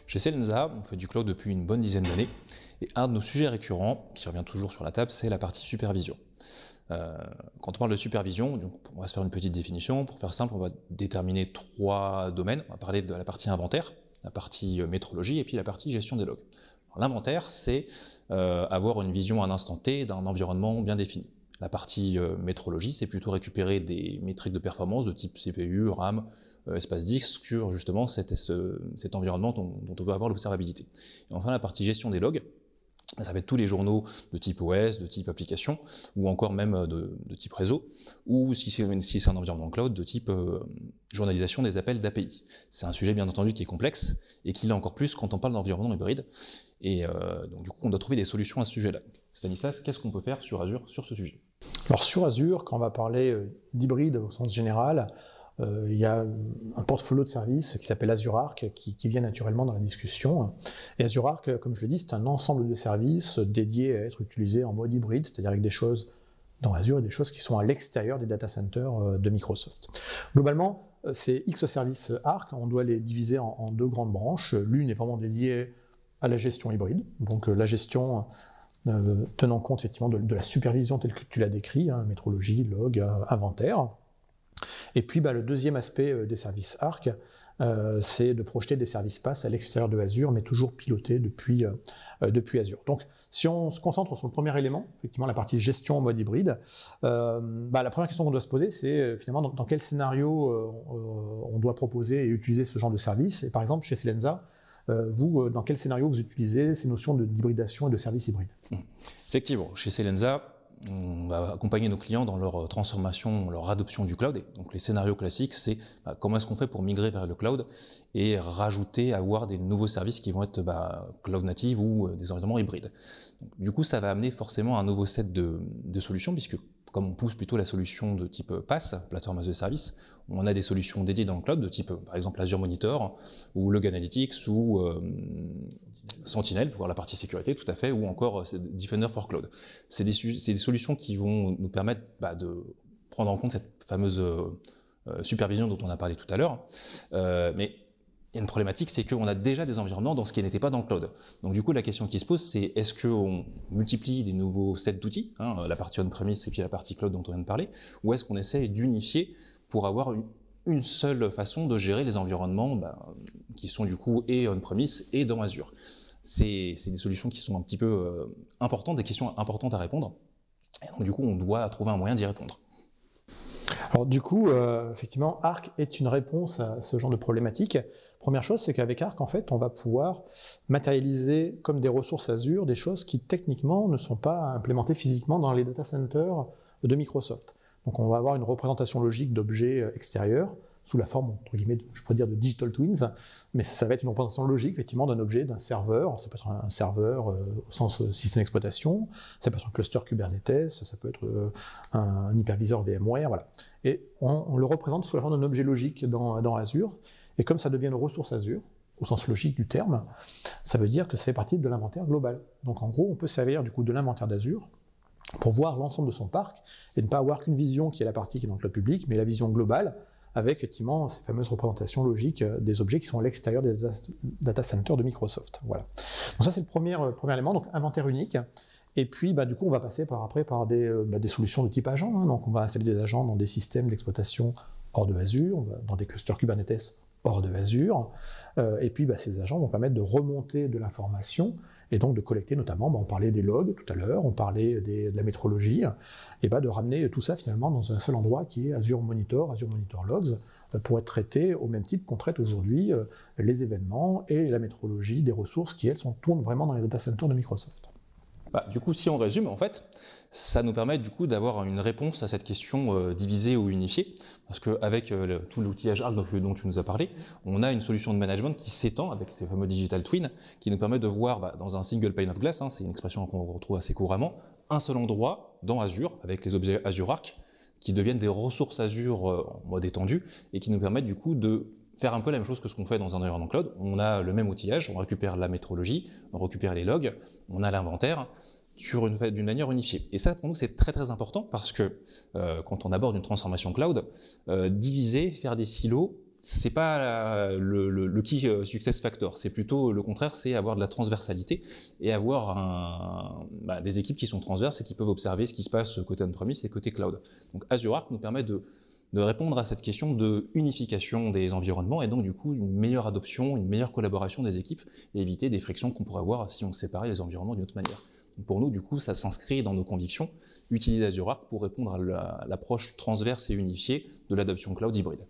Chez Selensa, on fait du cloud depuis une bonne dizaine d'années, et un de nos sujets récurrents, qui revient toujours sur la table, c'est la partie supervision. Quand on parle de supervision, donc on va se faire une petite définition. Pour faire simple, on va déterminer 3 domaines. On va parler de la partie inventaire, la partie métrologie et puis la partie gestion des logs. L'inventaire, c'est avoir une vision à un instant T d'un environnement bien défini. La partie métrologie, c'est plutôt récupérer des métriques de performance de type CPU, RAM, espace disque sur justement cet environnement dont on veut avoir l'observabilité. Et enfin, la partie gestion des logs, ça va être tous les journaux de type OS, de type application, ou encore même de type réseau, ou si c'est un environnement cloud, de type journalisation des appels d'API. C'est un sujet bien entendu qui est complexe, et qui l'est encore plus quand on parle d'environnement hybride, et donc du coup on doit trouver des solutions à ce sujet-là. Stanislas, qu'est-ce qu'on peut faire sur Azure sur ce sujet? Alors sur Azure, quand on va parler d'hybride au sens général, il y a un portfolio de services qui s'appelle Azure Arc qui vient naturellement dans la discussion. Et Azure Arc, comme je le dis, c'est un ensemble de services dédiés à être utilisés en mode hybride, c'est-à-dire avec des choses dans Azure et des choses qui sont à l'extérieur des data centers de Microsoft. Globalement, ces X services Arc, on doit les diviser en 2 grandes branches. L'une est vraiment dédiée à la gestion hybride, donc la gestion tenant compte effectivement de la supervision telle que tu l'as décrit, métrologie, log, inventaire. Et puis le deuxième aspect des services Arc, c'est de projeter des services PaaS à l'extérieur de Azure, mais toujours pilotés depuis Azure. Donc si on se concentre sur le premier élément, effectivement la partie gestion en mode hybride, la première question qu'on doit se poser, c'est finalement dans quel scénario on doit proposer et utiliser ce genre de service. Et par exemple chez Selensa, vous, dans quel scénario vous utilisez ces notions d'hybridation et de services hybrides? Effectivement, chez Selensa, on va accompagner nos clients dans leur transformation, leur adoption du cloud. Et donc les scénarios classiques, c'est comment est-ce qu'on fait pour migrer vers le cloud et rajouter, avoir des nouveaux services qui vont être cloud native ou des environnements hybrides. Donc, du coup, ça va amener forcément un nouveau set de solutions, puisque comme on pousse plutôt la solution de type PaaS, plateforme as a service, on a des solutions dédiées dans le cloud de type par exemple Azure Monitor ou Log Analytics ou Sentinel pour la partie sécurité, tout à fait, ou encore Defender for Cloud. C'est des solutions qui vont nous permettre de prendre en compte cette fameuse supervision dont on a parlé tout à l'heure, mais il y a une problématique, c'est qu'on a déjà des environnements dans ce qui n'était pas dans le cloud. Donc du coup, la question qui se pose, c'est est-ce qu'on multiplie des nouveaux sets d'outils, la partie on-premise et puis la partie cloud dont on vient de parler, ou est-ce qu'on essaie d'unifier pour avoir une seule façon de gérer les environnements qui sont du coup et on-premise et dans Azure. C'est des solutions qui sont un petit peu importantes, des questions importantes à répondre. Et donc du coup, on doit trouver un moyen d'y répondre. Alors du coup, effectivement, Arc est une réponse à ce genre de problématique. Première chose, c'est qu'avec Arc, en fait, on va pouvoir matérialiser comme des ressources Azure des choses qui techniquement ne sont pas implémentées physiquement dans les data centers de Microsoft. Donc on va avoir une représentation logique d'objets extérieurs sous la forme, entre guillemets, je pourrais dire de digital twins, mais ça va être une représentation logique, effectivement, d'un objet, d'un serveur. Ça peut être un serveur au sens système d'exploitation, ça peut être un cluster Kubernetes, ça peut être un hyperviseur VMware, voilà. Et on le représente sous la forme d'un objet logique dans Azure, et comme ça devient une ressource Azure, au sens logique du terme, ça veut dire que ça fait partie de l'inventaire global. Donc en gros, on peut servir du coup de l'inventaire d'Azure pour voir l'ensemble de son parc, et ne pas avoir qu'une vision qui est la partie qui est dans le cloud public, mais la vision globale, avec effectivement ces fameuses représentations logiques des objets qui sont à l'extérieur des data centers de Microsoft. Voilà. Donc ça c'est le premier élément, donc inventaire unique. Et puis du coup on va passer après par des solutions de type agent. Donc on va installer des agents dans des systèmes d'exploitation hors de Azure, dans des clusters Kubernetes hors de Azure. Et puis ces agents vont permettre de remonter de l'information et donc de collecter notamment, on parlait des logs tout à l'heure, on parlait de la métrologie, et de ramener tout ça finalement dans un seul endroit qui est Azure Monitor Logs, pour être traité au même titre qu'on traite aujourd'hui les événements et la métrologie des ressources qui, elles, tournent vraiment dans les data centers de Microsoft. Du coup, si on résume, en fait, ça nous permet du coup d'avoir une réponse à cette question divisée ou unifiée, parce qu'avec tout l'outillage Arc dont tu nous as parlé, on a une solution de management qui s'étend avec ces fameux digital twins, qui nous permet de voir dans un single pane of glass, c'est une expression qu'on retrouve assez couramment, un seul endroit dans Azure, avec les objets Azure Arc, qui deviennent des ressources Azure en mode étendu, et qui nous permettent du coup de faire un peu la même chose que ce qu'on fait dans un environnement cloud. On a le même outillage, on récupère la métrologie, on récupère les logs, on a l'inventaire d'une manière unifiée. Et ça, pour nous, c'est très très important parce que quand on aborde une transformation cloud, diviser, faire des silos, c'est pas le key success factor, c'est plutôt le contraire, c'est avoir de la transversalité et avoir des équipes qui sont transverses et qui peuvent observer ce qui se passe côté on-premise et côté cloud. Donc Azure Arc nous permet de répondre à cette question de unification des environnements et donc du coup une meilleure adoption, une meilleure collaboration des équipes et éviter des frictions qu'on pourrait avoir si on séparait les environnements d'une autre manière. Donc pour nous, du coup, ça s'inscrit dans nos convictions, utiliser Azure Arc pour répondre à l'approche transverse et unifiée de l'adoption cloud hybride.